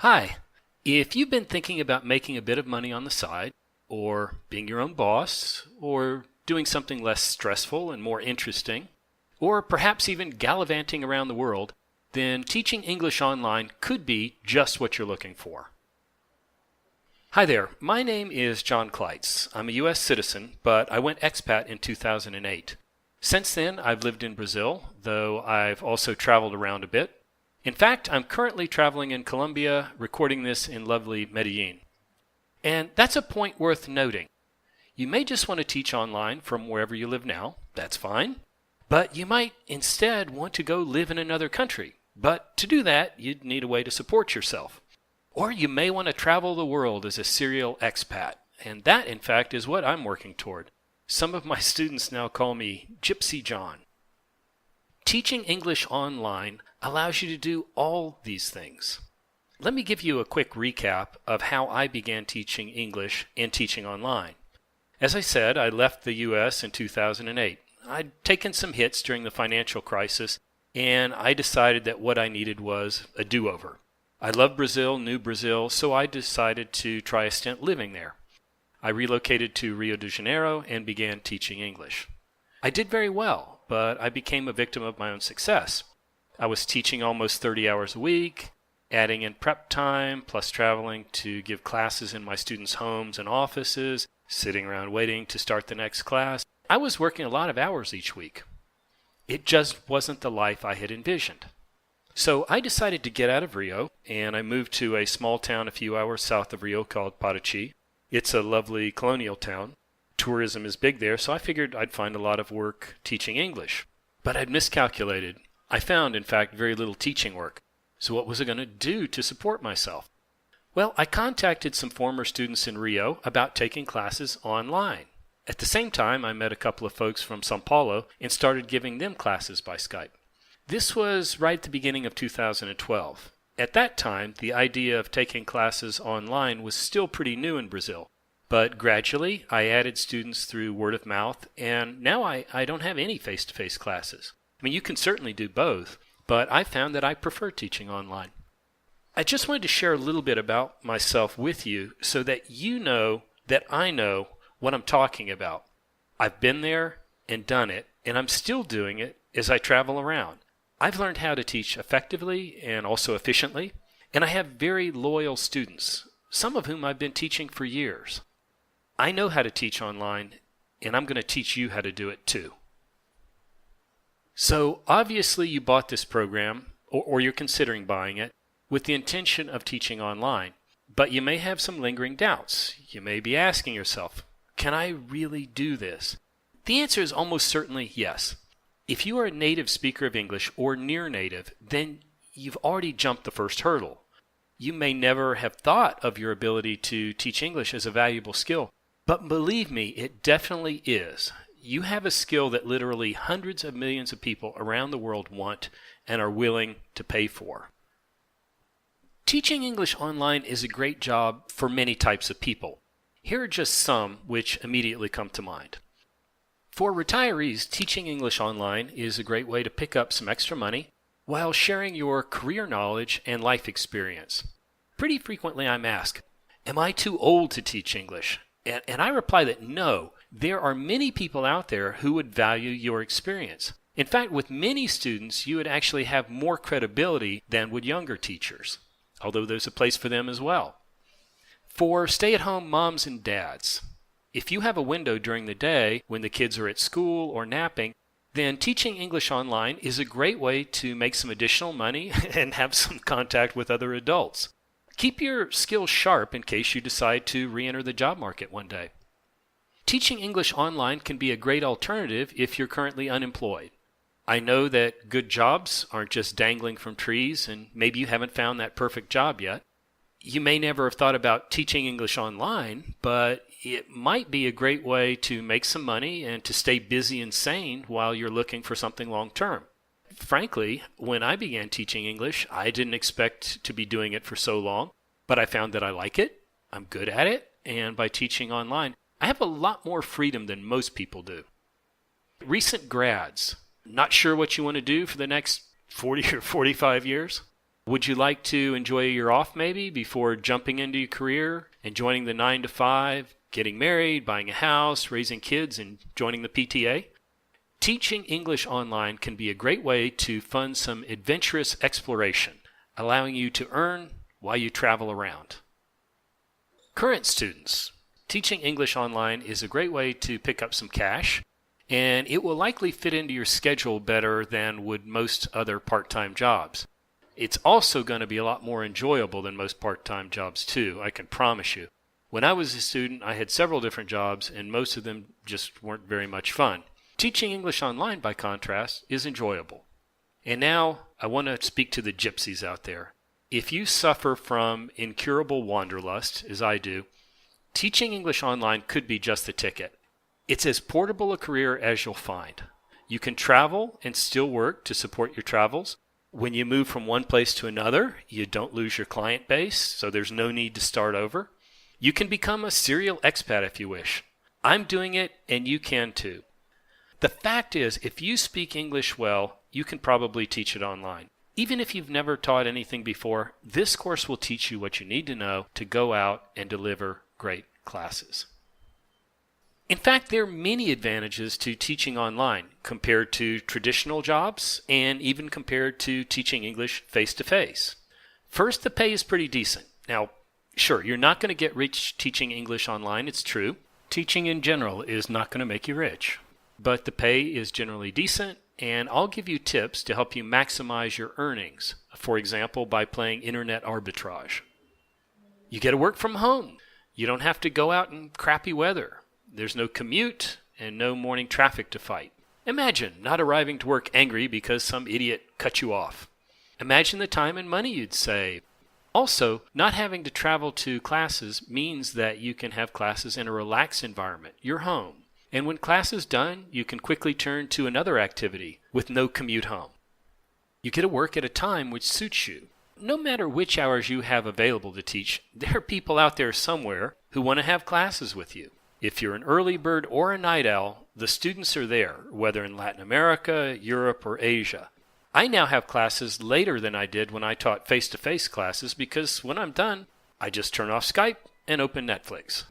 Hi. If you've been thinking about making a bit of money on the side, or being your own boss, or doing something less stressful and more interesting, or perhaps even gallivanting around the world, then teaching English online could be just what you're looking for. Hi there, my name is John Kleitz. I'm a U.S. citizen, but I went expat in 2008. Since then, I've lived in Brazil, though I've also traveled around a bit. In fact, I'm currently traveling in Colombia, recording this in lovely Medellin. And that's a point worth noting. You may just want to teach online from wherever you live now. That's fine. But you might instead want to go live in another country. But to do that, you'd need a way to support yourself. Or you may want to travel the world as a serial expat. And that, in fact, is what I'm working toward. Some of my students now call me Gypsy John. Teaching English online allows you to do all these things. Let me give you a quick recap of how I began teaching English and teaching online. As I said, I left the U.S. in 2008. I'd taken some hits during the financial crisis, and I decided that what I needed was a do-over. I loved Brazil, knew Brazil, so I decided to try a stint living there. I relocated to Rio de Janeiro and began teaching English. I did very well, but I became a victim of my own success. I was teaching almost 30 hours a week, adding in prep time, plus traveling to give classes in my students' homes and offices, sitting around waiting to start the next class. I was working a lot of hours each week. It just wasn't the life I had envisioned. So I decided to get out of Rio, and I moved to a small town a few hours south of Rio called Paraty. It's a lovely colonial town. Tourism is big there, so I figured I'd find a lot of work teaching English. But I'd miscalculated. I found, in fact, very little teaching work. So what was I going to do to support myself? Well, I contacted some former students in Rio about taking classes online. At the same time, I met a couple of folks from São Paulo and started giving them classes by Skype. This was right at the beginning of 2012. At that time, the idea of taking classes online was still pretty new in Brazil. But gradually, I added students through word of mouth, and now I don't have any face-to-face classes. I mean, you can certainly do both, but I found that I prefer teaching online. I just wanted to share a little bit about myself with you so that you know that I know what I'm talking about. I've been there and done it, and I'm still doing it as I travel around. I've learned how to teach effectively and also efficiently, and I have very loyal students, some of whom I've been teaching for years. I know how to teach online, and I'm going to teach you how to do it too. So obviously you bought this program, or you're considering buying it, with the intention of teaching online, but you may have some lingering doubts. You may be asking yourself, can I really do this? The answer is almost certainly yes. If you are a native speaker of English or near native, then you've already jumped the first hurdle. You may never have thought of your ability to teach English as a valuable skill, but believe me, it definitely is. You have a skill that literally hundreds of millions of people around the world want and are willing to pay for. Teaching English online is a great job for many types of people. Here are just some which immediately come to mind. For retirees, teaching English online is a great way to pick up some extra money while sharing your career knowledge and life experience. Pretty frequently I'm asked, am I too old to teach English? And I reply that no, there are many people out there who would value your experience. In fact, with many students, you would actually have more credibility than would younger teachers, although there's a place for them as well. For stay-at-home moms and dads, if you have a window during the day when the kids are at school or napping, then teaching English online is a great way to make some additional money and have some contact with other adults. Keep your skills sharp in case you decide to re-enter the job market one day. Teaching English online can be a great alternative if you're currently unemployed. I know that good jobs aren't just dangling from trees, and maybe you haven't found that perfect job yet. You may never have thought about teaching English online, but it might be a great way to make some money and to stay busy and sane while you're looking for something long-term. Frankly, when I began teaching English, I didn't expect to be doing it for so long, but I found that I like it, I'm good at it, and by teaching online, I have a lot more freedom than most people do. Recent grads, not sure what you want to do for the next 40 or 45 years? Would you like to enjoy a year off maybe before jumping into your career and joining the 9 to 5, getting married, buying a house, raising kids, and joining the PTA? Teaching English online can be a great way to fund some adventurous exploration, allowing you to earn while you travel around. Current students, teaching English online is a great way to pick up some cash, and it will likely fit into your schedule better than would most other part-time jobs. It's also going to be a lot more enjoyable than most part-time jobs too, I can promise you. When I was a student, I had several different jobs, and most of them just weren't very much fun. Teaching English online, by contrast, is enjoyable. And now, I want to speak to the gypsies out there. If you suffer from incurable wanderlust, as I do, teaching English online could be just the ticket. It's as portable a career as you'll find. You can travel and still work to support your travels. When you move from one place to another, you don't lose your client base, so there's no need to start over. You can become a serial expat if you wish. I'm doing it, and you can too. The fact is, if you speak English well, you can probably teach it online. Even if you've never taught anything before, this course will teach you what you need to know to go out and deliver great classes. In fact, there are many advantages to teaching online compared to traditional jobs and even compared to teaching English face-to-face. First, the pay is pretty decent. Now, sure, you're not going to get rich teaching English online, it's true. Teaching in general is not going to make you rich. But the pay is generally decent, and I'll give you tips to help you maximize your earnings, for example, by playing internet arbitrage. You get to work from home. You don't have to go out in crappy weather. There's no commute and no morning traffic to fight. Imagine not arriving to work angry because some idiot cut you off. Imagine the time and money you'd save. Also, not having to travel to classes means that you can have classes in a relaxed environment, your home. And when class is done, you can quickly turn to another activity with no commute home. You get to work at a time which suits you. No matter which hours you have available to teach, there are people out there somewhere who want to have classes with you. If you're an early bird or a night owl, the students are there, whether in Latin America, Europe, or Asia. I now have classes later than I did when I taught face-to-face classes because when I'm done, I just turn off Skype and open Netflix.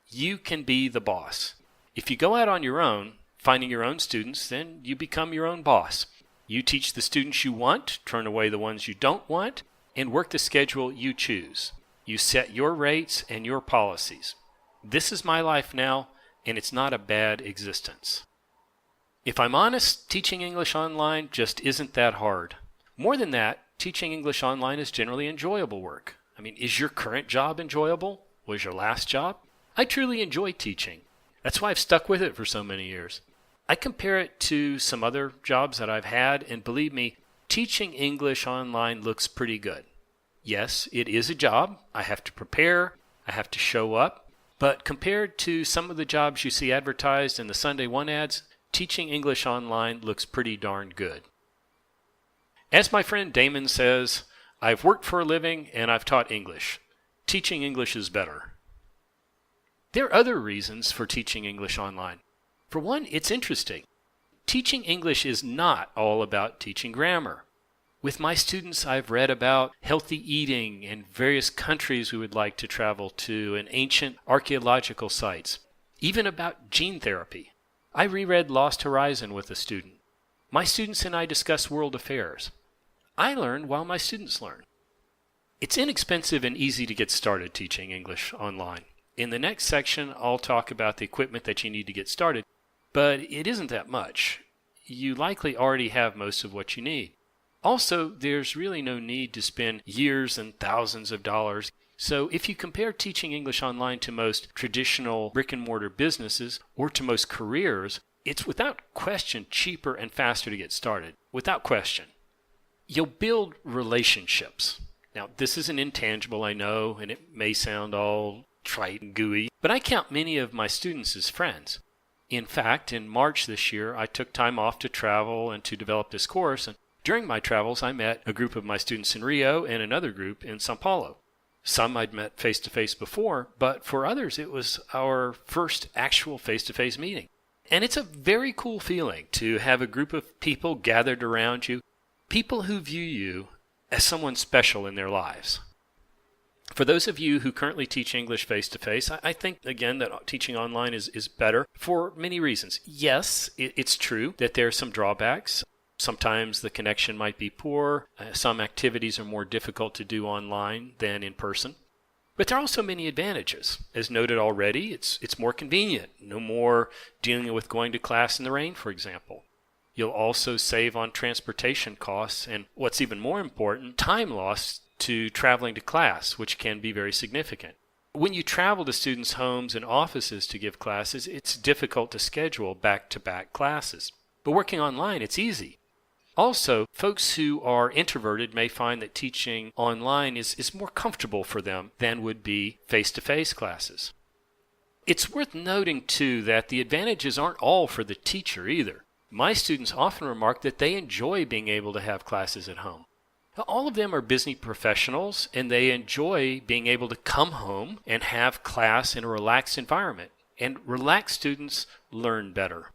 You can be the boss. If you go out on your own, finding your own students, then you become your own boss. You teach the students you want, turn away the ones you don't want, and work the schedule you choose. You set your rates and your policies. This is my life now, and it's not a bad existence. If I'm honest, teaching English online just isn't that hard. More than that, teaching English online is generally enjoyable work. I mean, is your current job enjoyable? Was your last job? I truly enjoy teaching. That's why I've stuck with it for so many years. I compare it to some other jobs that I've had, and believe me, teaching English online looks pretty good. Yes, it is a job. I have to prepare. I have to show up. But compared to some of the jobs you see advertised in the Sunday One ads, teaching English online looks pretty darn good. As my friend Damon says, I've worked for a living and I've taught English. Teaching English is better. There are other reasons for teaching English online. For one, it's interesting. Teaching English is not all about teaching grammar. With my students, I've read about healthy eating and various countries we would like to travel to and ancient archaeological sites, even about gene therapy. I reread Lost Horizon with a student. My students and I discuss world affairs. I learn while my students learn. It's inexpensive and easy to get started teaching English online. In the next section, I'll talk about the equipment that you need to get started, but it isn't that much. You likely already have most of what you need. Also, there's really no need to spend years and thousands of dollars. So if you compare teaching English online to most traditional brick-and-mortar businesses or to most careers, it's without question cheaper and faster to get started. Without question. You'll build relationships. Now, this is an intangible, I know, and it may sound all trite and gooey, but I count many of my students as friends. In fact, in March this year, I took time off to travel and to develop this course, and during my travels, I met a group of my students in Rio and another group in Sao Paulo. Some I'd met face-to-face before, but for others, it was our first actual face-to-face meeting. And it's a very cool feeling to have a group of people gathered around you, people who view you as someone special in their lives. For those of you who currently teach English face-to-face, I think, again, that teaching online is better for many reasons. Yes, it's true that there are some drawbacks. Sometimes the connection might be poor. Some activities are more difficult to do online than in person. But there are also many advantages. As noted already, it's more convenient. No more dealing with going to class in the rain, for example. You'll also save on transportation costs and, what's even more important, time lost to traveling to class, which can be very significant. When you travel to students' homes and offices to give classes, it's difficult to schedule back-to-back classes. But working online, it's easy. Also, folks who are introverted may find that teaching online is more comfortable for them than would be face-to-face classes. It's worth noting, too, that the advantages aren't all for the teacher either. My students often remark that they enjoy being able to have classes at home. All of them are busy professionals, and they enjoy being able to come home and have class in a relaxed environment. And relaxed students learn better.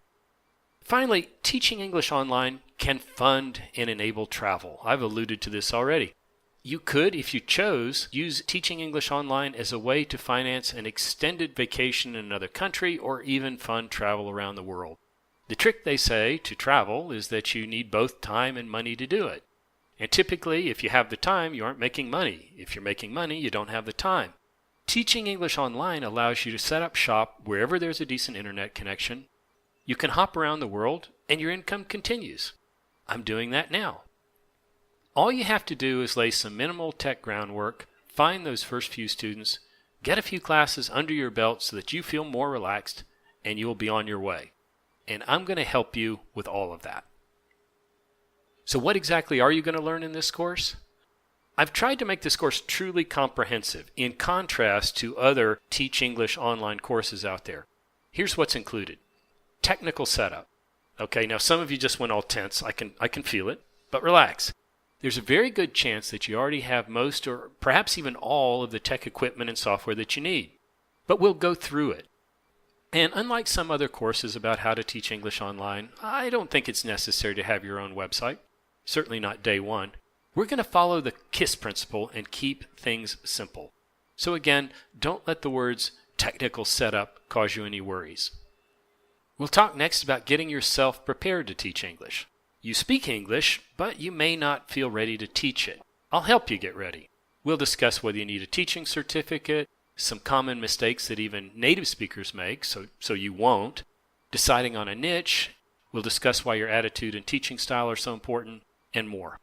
Finally, teaching English online can fund and enable travel. I've alluded to this already. You could, if you chose, use teaching English online as a way to finance an extended vacation in another country or even fund travel around the world. The trick, they say, to travel is that you need both time and money to do it. And typically, if you have the time, you aren't making money. If you're making money, you don't have the time. Teaching English online allows you to set up shop wherever there's a decent internet connection. You can hop around the world, and your income continues. I'm doing that now. All you have to do is lay some minimal tech groundwork, find those first few students, get a few classes under your belt so that you feel more relaxed, and you'll be on your way. And I'm going to help you with all of that. So what exactly are you going to learn in this course? I've tried to make this course truly comprehensive, in contrast to other Teach English online courses out there. Here's what's included. Technical setup. Okay, now some of you just went all tense. I can feel it, but relax. There's a very good chance that you already have most or perhaps even all of the tech equipment and software that you need. But we'll go through it. And unlike some other courses about how to teach English online, I don't think it's necessary to have your own website. Certainly not day one. We're going to follow the KISS principle and keep things simple. So again, don't let the words technical setup cause you any worries. We'll talk next about getting yourself prepared to teach English. You speak English, but you may not feel ready to teach it. I'll help you get ready. We'll discuss whether you need a teaching certificate, some common mistakes that even native speakers make, so you won't, deciding on a niche. We'll discuss why your attitude and teaching style are so important, and more.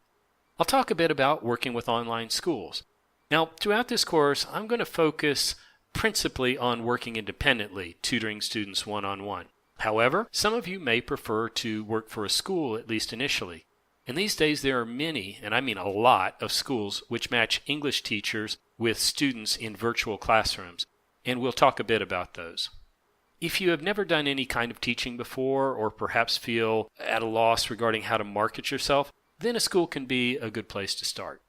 I'll talk a bit about working with online schools. Now, throughout this course, I'm going to focus principally on working independently, tutoring students one-on-one. However, some of you may prefer to work for a school, at least initially. And these days there are many, and I mean a lot, of schools which match English teachers with students in virtual classrooms. And we'll talk a bit about those. If you have never done any kind of teaching before, or perhaps feel at a loss regarding how to market yourself, then a school can be a good place to start.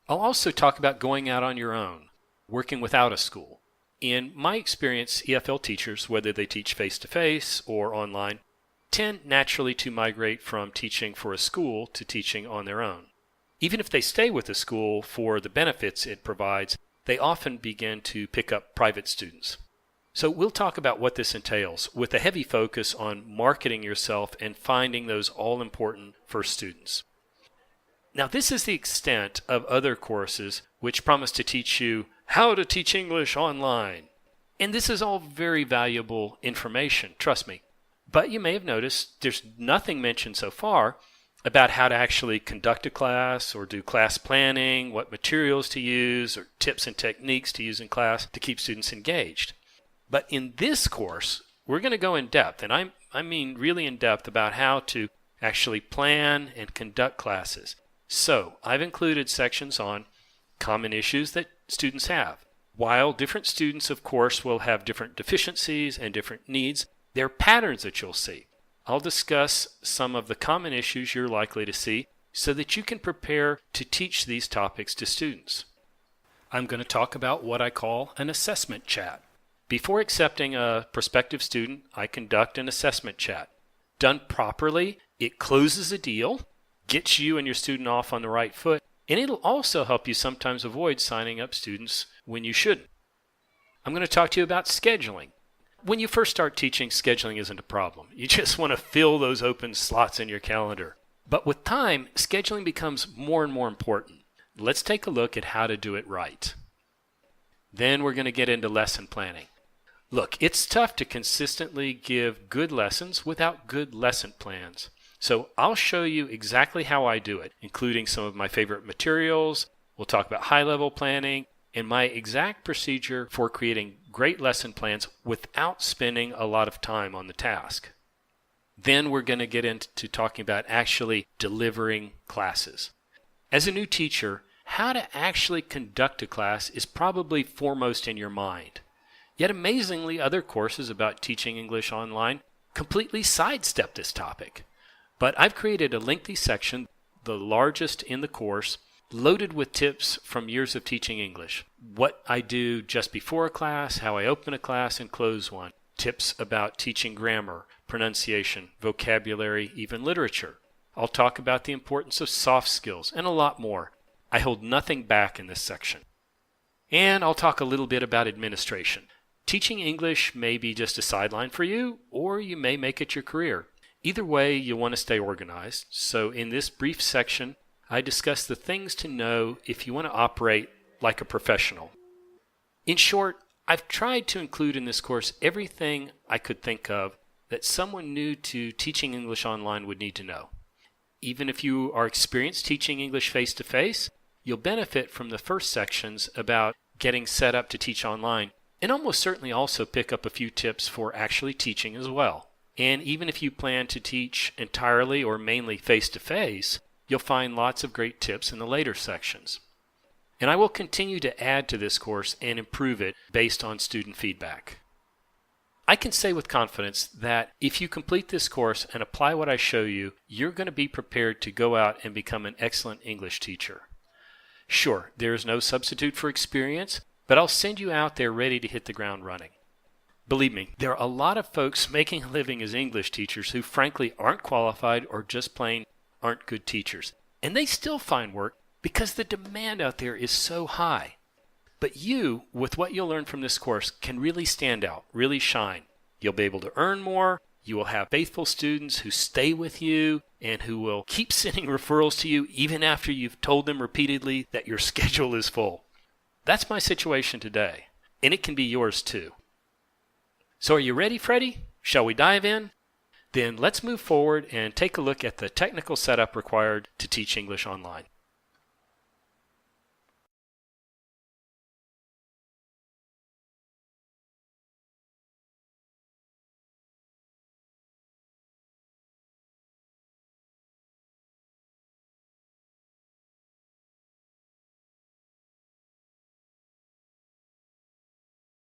I'll also talk about going out on your own, working without a school. In my experience, EFL teachers, whether they teach face-to-face or online, tend naturally to migrate from teaching for a school to teaching on their own. Even if they stay with the school for the benefits it provides, they often begin to pick up private students. So we'll talk about what this entails, with a heavy focus on marketing yourself and finding those all-important first students. Now, this is the extent of other courses which promise to teach you how to teach English online. And this is all very valuable information, trust me. But you may have noticed there's nothing mentioned so far about how to actually conduct a class or do class planning, what materials to use, or tips and techniques to use in class to keep students engaged. But in this course, we're going to go in depth, and I mean really in depth, about how to actually plan and conduct classes. So I've included sections on common issues that students have. While different students, of course, will have different deficiencies and different needs, there are patterns that you'll see. I'll discuss some of the common issues you're likely to see so that you can prepare to teach these topics to students. I'm going to talk about what I call an assessment chat. Before accepting a prospective student, I conduct an assessment chat. Done properly, it closes a deal, gets you and your student off on the right foot, and it'll also help you sometimes avoid signing up students when you shouldn't. I'm going to talk to you about scheduling. When you first start teaching, scheduling isn't a problem. You just want to fill those open slots in your calendar. But with time, scheduling becomes more and more important. Let's take a look at how to do it right. Then we're going to get into lesson planning. Look, it's tough to consistently give good lessons without good lesson plans. So I'll show you exactly how I do it, including some of my favorite materials. We'll talk about high-level planning and my exact procedure for creating great lesson plans without spending a lot of time on the task. Then we're going to get into talking about actually delivering classes. As a new teacher, how to actually conduct a class is probably foremost in your mind. Yet amazingly, other courses about teaching English online completely sidestep this topic. But I've created a lengthy section, the largest in the course, loaded with tips from years of teaching English. What I do just before a class, how I open a class and close one. Tips about teaching grammar, pronunciation, vocabulary, even literature. I'll talk about the importance of soft skills and a lot more. I hold nothing back in this section. And I'll talk a little bit about administration. Teaching English may be just a sideline for you, or you may make it your career. Either way, you want to stay organized. So in this brief section, I discuss the things to know if you want to operate like a professional. In short, I've tried to include in this course everything I could think of that someone new to teaching English online would need to know. Even if you are experienced teaching English face-to-face, you'll benefit from the first sections about getting set up to teach online, and almost certainly also pick up a few tips for actually teaching as well. And even if you plan to teach entirely or mainly face-to-face, you'll find lots of great tips in the later sections. And I will continue to add to this course and improve it based on student feedback. I can say with confidence that if you complete this course and apply what I show you, you're going to be prepared to go out and become an excellent English teacher. Sure, there is no substitute for experience, but I'll send you out there ready to hit the ground running. Believe me, there are a lot of folks making a living as English teachers who frankly aren't qualified or just plain aren't good teachers. And they still find work because the demand out there is so high. But you, with what you'll learn from this course, can really stand out, really shine. You'll be able to earn more. You will have faithful students who stay with you and who will keep sending referrals to you even after you've told them repeatedly that your schedule is full. That's my situation today, and it can be yours too. So are you ready, Freddie? Shall we dive in? Then let's move forward and take a look at the technical setup required to teach English online.